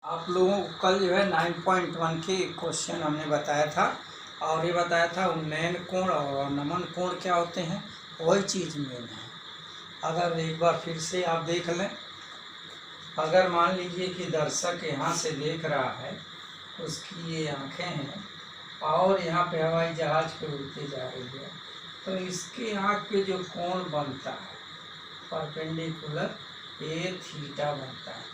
आप लोगों को कल जो है 9.1 के क्वेश्चन हमने बताया था और ये बताया था उन्नयन कोण और नमन कोण क्या होते हैं, वही चीज़ मेन है। अगर एक बार फिर से आप देख लें, अगर मान लीजिए कि दर्शक यहाँ से देख रहा है, उसकी ये आँखें हैं और यहाँ पे हवाई जहाज़ पे उड़ते जा रही है, तो इसके आँख पे जो कोण बनता है परपेंडिकुलर ए थीटा बनता है,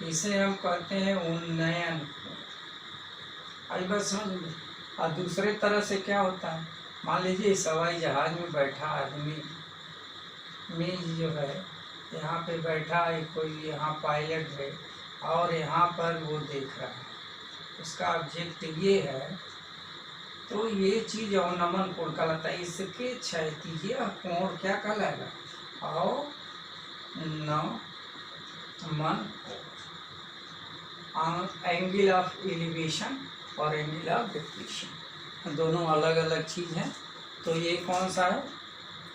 इसे हम कहते हैं उन्नयन कोण। आई बात समझ में। और दूसरे तरह से क्या होता है, मान लीजिए इस हवाई जहाज में बैठा आदमी में जो है यहाँ पे बैठा है, कोई यहाँ पायलट है और यहाँ पर वो देख रहा है, उसका ऑब्जेक्ट ये है, तो ये चीज़ अवनमन कोण कहलाता है। इसके क्षैतिज कोण क्या कहलाएगा, अवनमन एंगल ऑफ एलिवेशन और एंगल ऑफ डिप्रेशन, दोनों अलग अलग चीज़ हैं। तो ये कौन सा है,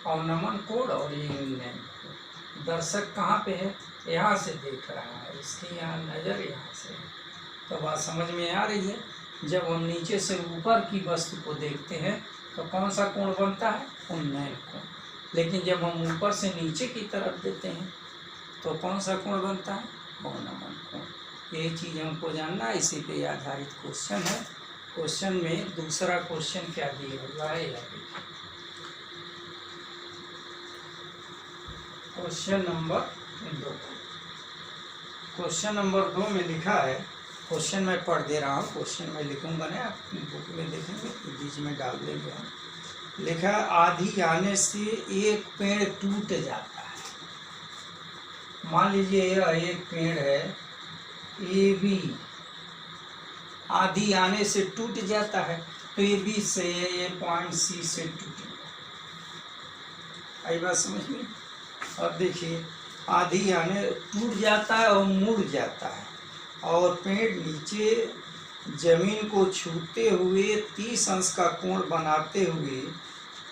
अवनमन कोण और ये उन्नयन कोण। दर्शक कहाँ पे है, यहाँ से देख रहा है, इसकी यहाँ नज़र यहाँ से, तो बात समझ में आ रही है। जब हम नीचे से ऊपर की वस्तु को देखते हैं तो कौन सा कोण बनता है, उन्नयन कोण। लेकिन जब हम ऊपर से नीचे की तरफ देते हैं तो कौन सा कोण बनता है, अवनमन कोण। ये चीज़ हमको जानना है, इसी पे आधारित क्वेश्चन है। क्वेश्चन में दूसरा क्वेश्चन क्या दिया हुआ है, क्वेश्चन नंबर 2। क्वेश्चन नंबर 2 में लिखा है, क्वेश्चन मैं पढ़ दे रहा हूँ, क्वेश्चन में लिखूंगा नहीं, आप बुक में देखेंगे बीच में डाल देंगे हम। लिखा है, आंधी आने से एक पेड़ टूट जाता है। मान लीजिए यह एक पेड़ है ए बी, आंधी आने से टूट जाता है, तो ये बी से ये पॉइंट सी से टूट, आई बात समझ में। और देखिए आंधी आने टूट जाता है और मुड़ जाता है, और पेड़ नीचे जमीन को छूते हुए 30 अंश का कोण बनाते हुए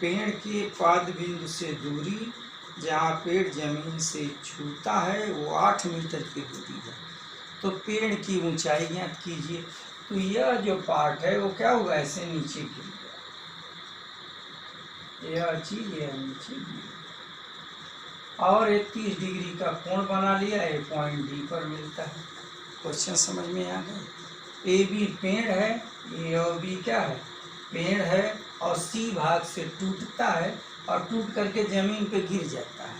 पेड़ के पाद बिंदु से दूरी, जहाँ पेड़ जमीन से छूता है, वो 8 मीटर की दूरी है। तो पेड़ की ऊंचाई ज्ञात कीजिए। तो यह जो पार्ट है वो क्या हुआ, ऐसे नीचे गिर गया, यह चीज यह नीचे गिर, और एक 30 डिग्री का कोण बना लिया, ये पॉइंट डी पर मिलता है। क्वेश्चन समझ में आ गया। ए बी पेड़ है, ए और बी क्या है, पेड़ है, और सी भाग से टूटता है और टूट करके जमीन पे गिर जाता है,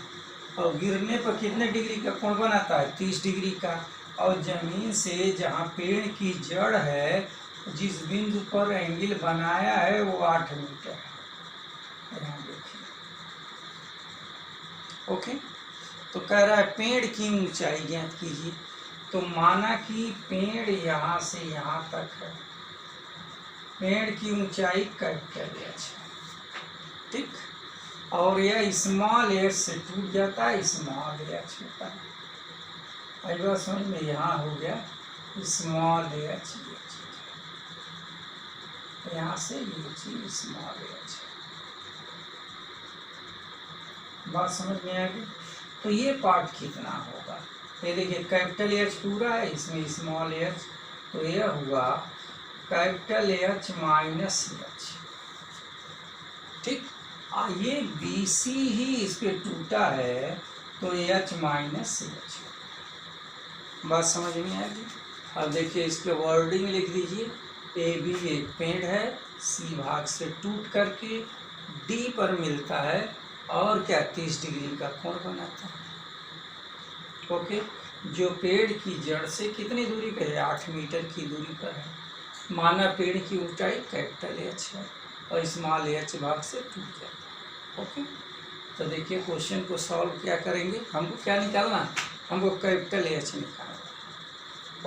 और गिरने पर कितने डिग्री का कोण बनाता है, 30 डिग्री का। और जमीन से जहाँ पेड़ की जड़ है, जिस बिंदु पर एंगल बनाया है वो 8 मीटर है, यहाँ देखिए। ओके, तो कह रहा है पेड़ की ऊंचाई ज्ञात कीजिए। तो माना कि पेड़ यहाँ से यहाँ तक है, पेड़ की ऊंचाई कैपिटल एच है, ठीक, और यह स्मॉल एच से टूट जाता है, स्मॉल एच होता है। आई बात समझ में, यहाँ हो गया स्मॉल एच, यहाँ से ये चीज स्मॉल एच, बात समझ में आ गई। तो ये पार्ट कितना होगा, ये देखिए कैपिटल एच पूरा है, इसमें स्मॉल एच, तो यह हुआ कैपिटल एच माइनस एच, ठीक। ये बी सी ही इस पे टूटा है, तो एच माइनस एच, बात समझ में आ गई। अब देखिए इस पे वर्डिंग लिख दीजिए, ए बी एक पेड़ है, सी भाग से टूट करके डी पर मिलता है, और क्या 30 डिग्री का कोण बनाता है। ओके, जो पेड़ की जड़ से कितनी दूरी पर है, 8 मीटर की दूरी पर है। माना पेड़ की ऊंचाई कैपिटल एच है और स्मॉल एच भाग से टूट जाता है। ओके, तो देखिए क्वेश्चन को सॉल्व क्या करेंगे, हमको क्या निकालना, हमको कैपिटल एच निकालना।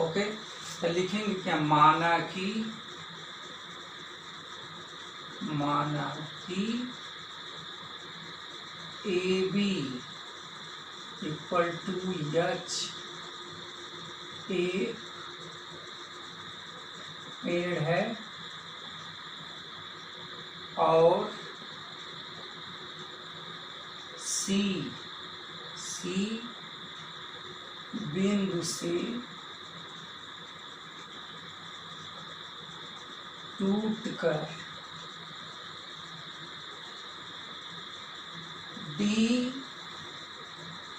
ओके, तो लिखेंगे क्या, माना कि A B equal to H एक पेड़ है और सी बिंदु से टूटकर डी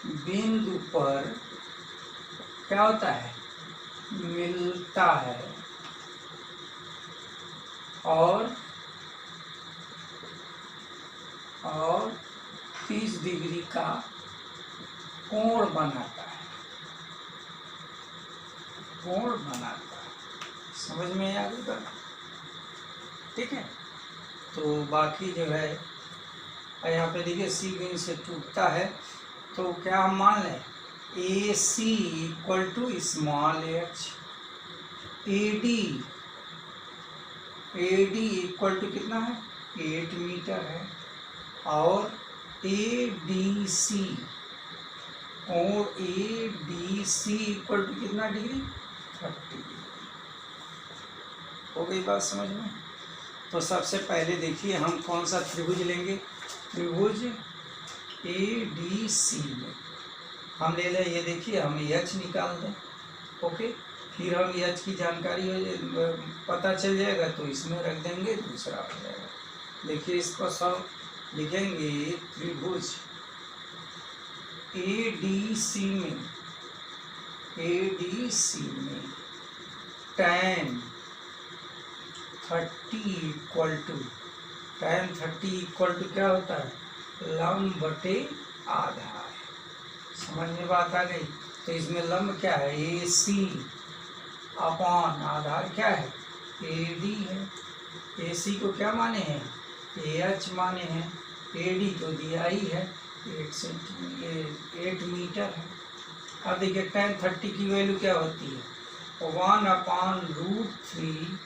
बिंदु पर क्या होता है, मिलता है और 30 डिग्री का कोण बनाता है, समझ में आ गई बात? ठीक है। तो बाकी जो है यहाँ पे देखिए सी बिंदु से टूटता है, तो क्या हम मान लें A C equal to small H, A D equal to कितना है 8 मीटर है, और ए डी सी और A D C equal to कितना डिग्री 30 डिग्री। हो गई बात समझ में? तो सबसे पहले देखिए हम कौन सा त्रिभुज लेंगे, त्रिभुज ए डी सी में हम ले लें, ये देखिए हम एच निकाल दें। ओके, फिर हम एच की जानकारी पता चल जाएगा तो इसमें रख देंगे, दूसरा हो जाएगा। देखिए इसको सब लिखेंगे, त्रिभुज ए डी सी में tan 30 इक्वल टू क्या होता है, लंब बटे आधार। समझ में बात आ गई? तो इसमें लंब क्या है ए सी अपॉन आधार क्या है ए डी है। ए सी को क्या माने हैं ए एच माने हैं, ए डी तो दिया ही है 8 मीटर है। अब देखिए tan 30 की वैल्यू क्या होती है 1/√3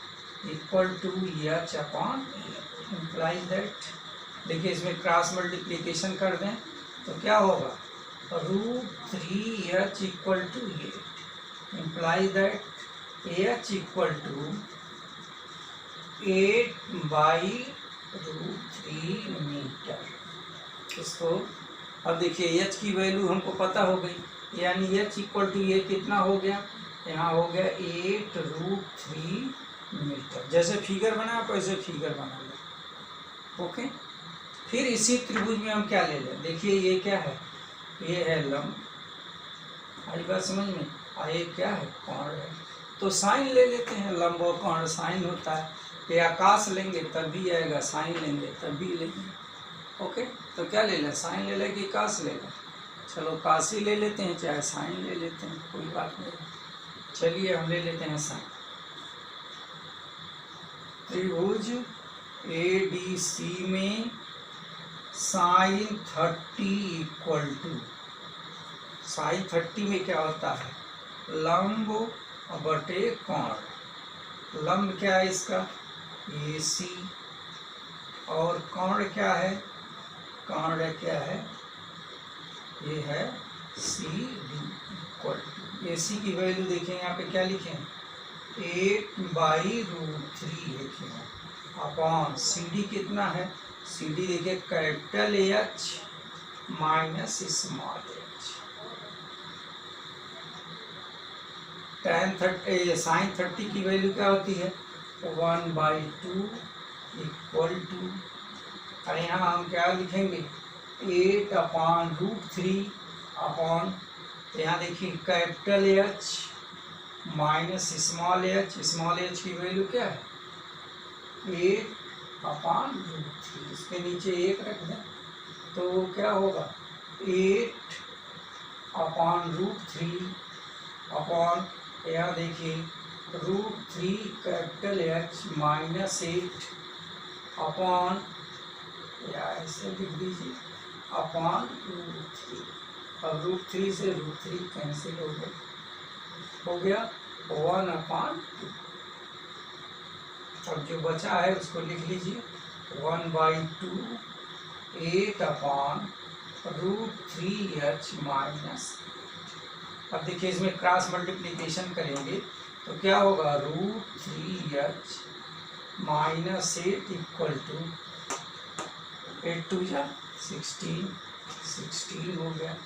equal to H upon implies that, देखिए इसमें क्रॉस मल्टीप्लिकेशन कर दें तो क्या होगा √3h equal to 8 implies that h equal to 8/√3 metre. इसको अब देखिए h की वैल्यू हमको पता हो गई, यानी h इक्वल टू ये कितना हो गया, यहाँ हो गया 8√3 मीटर। जैसे फिगर बना वैसे फिगर बना लें। ओके, फिर इसी त्रिभुज में हम क्या ले लें, देखिए ये क्या है, ये है लंब, आई बात समझ में, और ये क्या है कोण है। तो साइन ले लेते हैं, लंब और कोण साइन होता है, ये आकाश लेंगे तब भी आएगा, साइन लेंगे तब भी लेंगे। ओके, तो क्या ले लें, साइन ले लें कि काश ले लें, चलो काशी ले लेते हैं चाहे साइन ले लेते हैं, कोई बात नहीं। चलिए हम ले लेते हैं साइन। त्रिभुज ए डी सी में sin 30 इक्वल टू, sin 30 में क्या होता है लंब बटे कोण। लंब क्या है इसका ए सी, और कोण क्या है, कोण क्या है ये है सी डी इक्वल टू, ए सी की वैल्यू देखें यहाँ पे क्या लिखें 8/√3 लिखें अपॉन सी डी कितना है, सी डी देखिए capital H minus small H. sin 30 की वैल्यू क्या होती है 1/2 इक्वल टू, यहाँ हम क्या लिखेंगे 8/√3 अपॉन, यहाँ देखिए capital H minus small H की वैल्यू क्या है 8/√3, इसके नीचे 1 रख दें तो क्या होगा 8/√3 अपॉन, यहाँ देखिए √3 कैपिटल एच माइनस 8 अपॉन, या ऐसे लिख दीजिए अपॉन √3। अब √3 से √3 कैंसिल हो गया 1/2। अब जो बचा है उसको लिख लीजिए 1/2 8/√3h माइनस। अब देखिए इसमें क्रॉस मल्टीप्लिकेशन करेंगे तो क्या होगा √3h माइनस 8 इक्वल टू 8 2 जा 16 हो गया।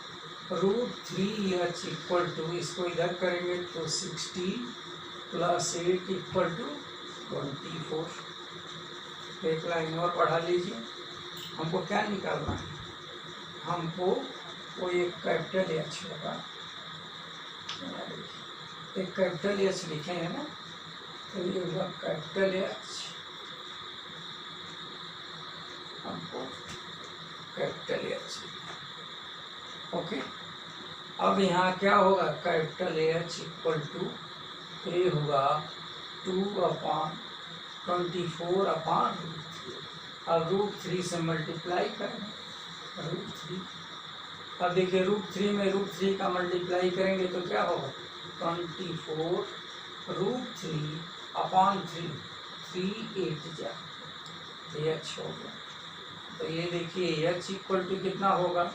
√3h इक्वल टू, इसको इधर करेंगे तो 16 + 8 इक्वल टू 24। एक लाइन और बढ़ा लीजिए। हमको क्या निकालना है, हमको वो एक कैपिटल एच होगा, एक कैपिटल एच लिखे हैं ना, तो ये हुआ कैपिटल एच, हमको कैपिटल एच। ओके, अब यहाँ क्या होगा, कैपिटल एच इक्वल टू ए होगा 2/24/√3। अब √3 से मल्टीप्लाई करेंगे, √3। अब देखिए √3 में √3 का मल्टीप्लाई करेंगे तो क्या होगा, 24√3/3, 3 8 जा, एच हो गया। तो ये देखिए एच इक्वल टू कितना होगा,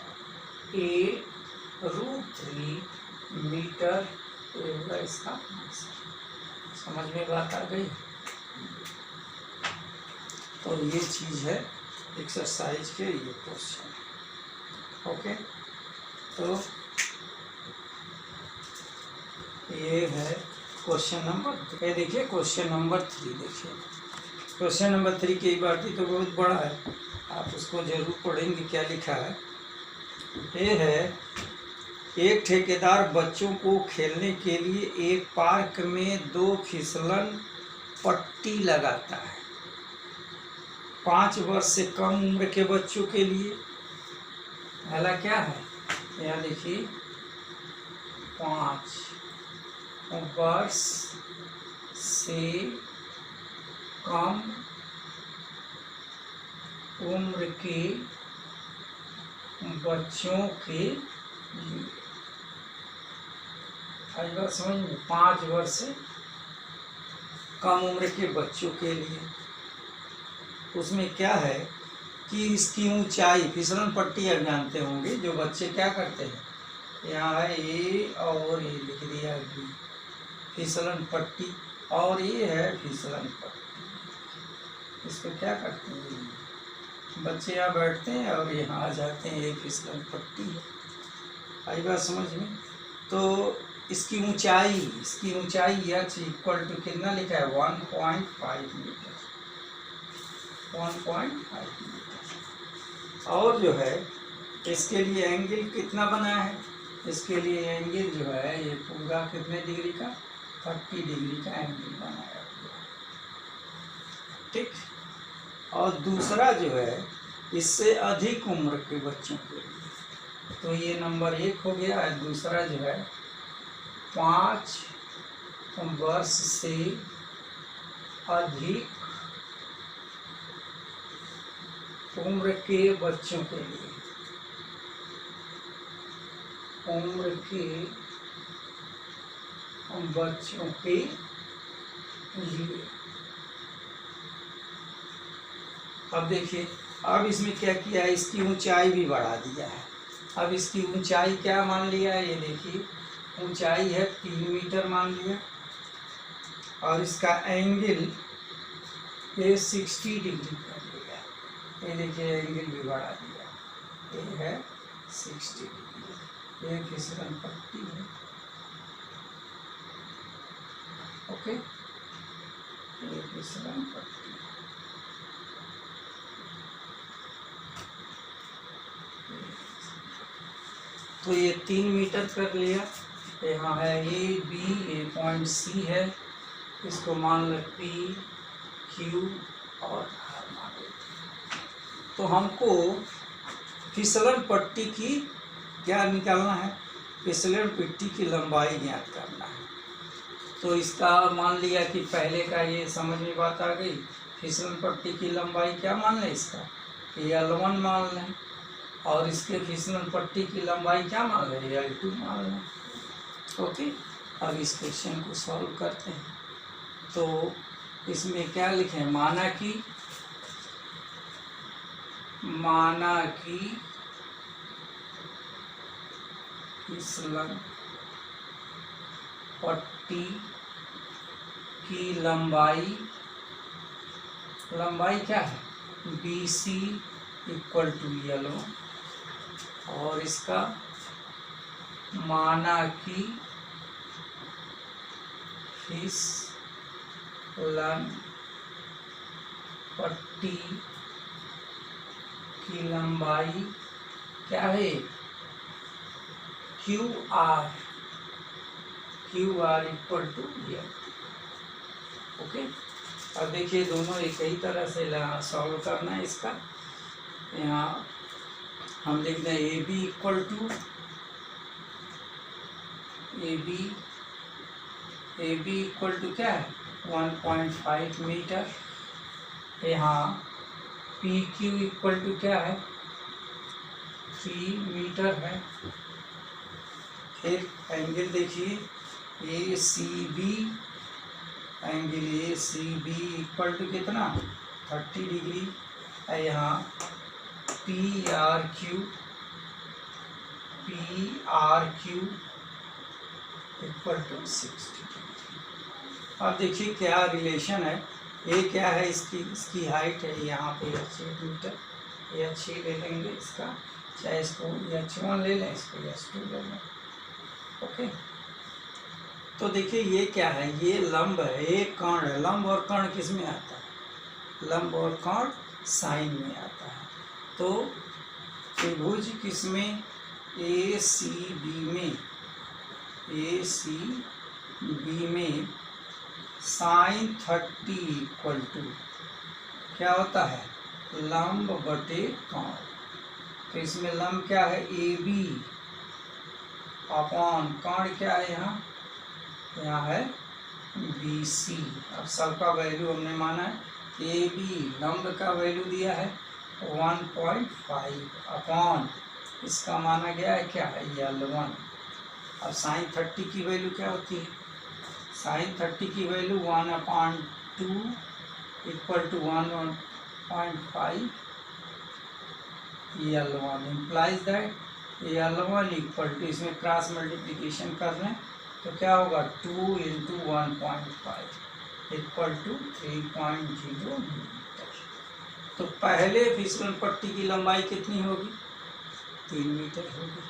A√3 मीटर, ये होगा इसका आंसर। समझ में बात आ गई। तो ये चीज़ है एक्सरसाइज के ये क्वेश्चन। ओके, तो ये है क्वेश्चन नंबर, ये देखिए क्वेश्चन नंबर 3। देखिए क्वेश्चन नंबर 3 की बात तो बहुत बड़ा है, आप उसको जरूर पढ़ेंगे। क्या लिखा है, ये है एक ठेकेदार बच्चों को खेलने के लिए एक पार्क में 2 फिसलन पट्टी लगाता है 5 वर्ष से कम उम्र के बच्चों के लिए। पहला क्या है, यहाँ देखिए 5 वर्ष से कम उम्र के बच्चों के लिए। आज बात समझ में, 5 वर्ष से कम उम्र के बच्चों के लिए। उसमें क्या है कि इसकी ऊंचाई, फिसलन पट्टी आप जानते होंगे, जो बच्चे क्या करते हैं, यहाँ है ए और ये लिख दिया बी, फिसलन पट्टी, और ये है फिसलन पट्टी। इसको क्या करते हैं, बच्चे यहाँ बैठते हैं और यहाँ आ जाते हैं, ये फिसलन पट्टी है। आई बात समझ में। तो इसकी ऊंचाई एच इक्वल टू कितना लिखा है, 1.5 मीटर, 1.5 मीटर। और जो है इसके लिए एंगल कितना बना है, इसके लिए एंगल जो है ये पूरा कितने डिग्री का, 30 डिग्री का एंगल बनाया हुआ, ठीक। और दूसरा जो है इससे अधिक उम्र के बच्चों के लिए, तो ये नंबर 1 हो गया है। दूसरा जो है 5 वर्ष से अधिक उम्र के बच्चों के लिए, उम्र के बच्चों के लिए। अब देखिए, अब इसमें क्या किया है, इसकी ऊंचाई भी बढ़ा दिया है। अब इसकी ऊंचाई क्या मान लिया है, ये देखिए ऊंचाई है 3 मीटर मान लिया, और इसका एंगल ये 60 डिग्री कर लिया। ये देखिए एंगल भी बढ़ा दिया, ये है 60 डिग्री। ये फिसलन पट्टी है, ओके, ये फिसलन पट्टी। तो ये 3 मीटर कर लिया। यहाँ है ए बी, ए पॉइंट सी है, इसको मान लो पी क्यू और आर मान लेते। तो हमको फिसलन पट्टी की क्या निकालना है, फिसलन पट्टी की लंबाई ज्ञात करना है। तो इसका मान लिया कि पहले का ये समझ में बात आ गई, फिसलन पट्टी की लंबाई क्या मान लें, इसका L1 मान लें, और इसके फिसलन पट्टी की लंबाई क्या मान लें, L2 मान लें। ओके, अब इस क्वेश्चन को सॉल्व करते हैं। तो इसमें क्या लिखें, माना कि फिसलन पट्टी की लंबाई क्या है, BC इक्वल टू L1, और इसका माना कि फिसलन पट्टी की लंबाई क्या है, Q R equal to L. Okay, अब देखिए दोनों एक ही तरह से सॉल्व करना है इसका। यहाँ हम लिख दें ए बी इक्वल टू क्या है 1.5 मीटर। यहाँ पी क्यू इक्वल टू क्या है 3 मीटर है। फिर एंगल देखिए A C B, angle A C B equal to कितना 30 डिग्री है। यहाँ P R Q equal to 60 degree. अब देखिए क्या रिलेशन है, ये क्या है इसकी हाइट है यहाँ पे 8 मीटर, ये h ले लेंगे इसका, चाहे इसको h1 ले लें, इसको h2 ले लें। ओके, तो देखिए ये क्या है, ये लंब है, ये कर्ण है। लंब और कर्ण किस में आता है, लंब और कर्ण साइन में आता है। तो त्रिभुज किसमें, ए सी बी में साइन 30 इक्वल टू क्या होता है, लंब बटे कर्ण। तो इसमें लंब क्या है ए बी अपॉन कर्ण क्या है यहाँ है बी सी। अब सबका वैल्यू हमने माना है ए बी, लंब का वैल्यू दिया है 1.5 अपॉन इसका माना गया है क्या है L1। अब साइन 30 की वैल्यू क्या होती है, साइन 30 की value 1/2 equal to 1.5 L1 implies that L1 equal to, इसमें क्रॉस मल्टीप्लिकेशन कर रहे हैं तो क्या होगा 2 × 1.5 इक्वल टू 3.0 मीटर। तो पहले फिसलन पट्टी की लंबाई कितनी होगी 3 मीटर होगी।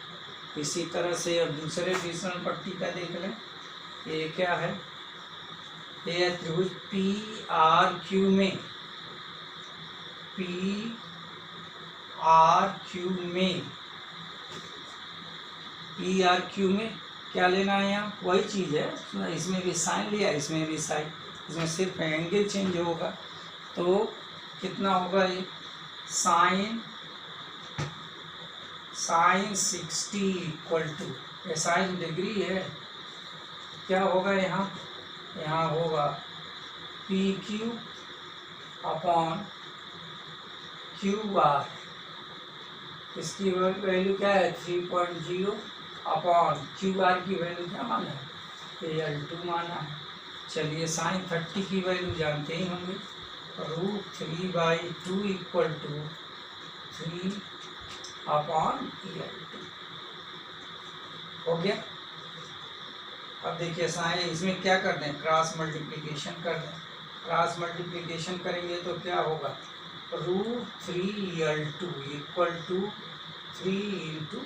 इसी तरह से अब दूसरे फिसलन पट्टी का देख लें, ये क्या है, ये त्रिभुज पी आर क्यू में क्या लेना है, यहाँ वही चीज़ है, इसमें भी साइन लिया, इसमें भी साइन, इसमें सिर्फ एंगल चेंज होगा। तो कितना होगा ये साइन 60 इक्वल टू, ये साइन डिग्री है, क्या होगा यहाँ होगा P Q upon Q R. इसकी वैल्यू क्या है 3.0 अपॉन क्यू आर की वैल्यू क्या माना है L2 माना है। चलिए साइन 30 की वैल्यू जानते ही होंगे, √3/2 इक्वल टू 3 अपॉन L2 हो गया। अब देखिए साइन इसमें क्या कर दें, क्रॉस मल्टीप्लिकेशन कर दें। क्रॉस मल्टीप्लिकेशन करेंगे तो क्या होगा √3L2 इक्वल टू 3 × 2।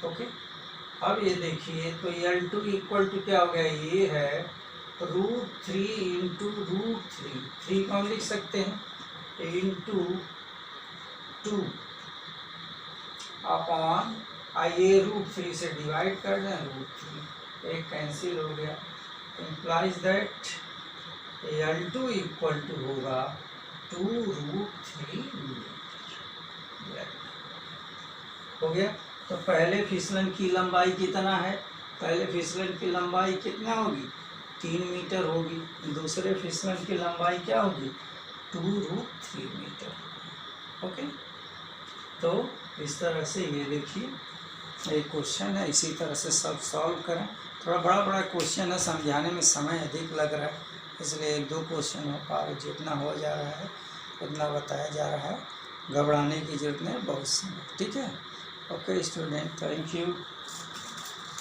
ओके, अब ये देखिए तो L2 इक्वल टू क्या हो गया, ये है √3 × √3, 3 कौन लिख सकते हैं इंटू 2 अपॉन आइए √3 से डिवाइड कर दें, √3 एक कैंसिल हो गया, implies that L2 equal to होगा 2√3 मीटर। हो गया। तो पहले फिसलन की लंबाई कितना है, पहले फिसलन की लंबाई कितना होगी 3 मीटर होगी, दूसरे फिसलन की लंबाई क्या होगी 2√3 मीटर। ओके, तो इस तरह से ये देखिए एक क्वेश्चन है, इसी तरह से सब सॉल्व करें। थोड़ा बड़ा क्वेश्चन है, समझाने में समय अधिक लग रहा है, इसलिए 1-2 क्वेश्चन हो पा रहे, जितना हो जा रहा है उतना बताया जा रहा है, घबराने की जरूरत नहीं, बहुत समय। ठीक है, ओके स्टूडेंट, थैंक यू।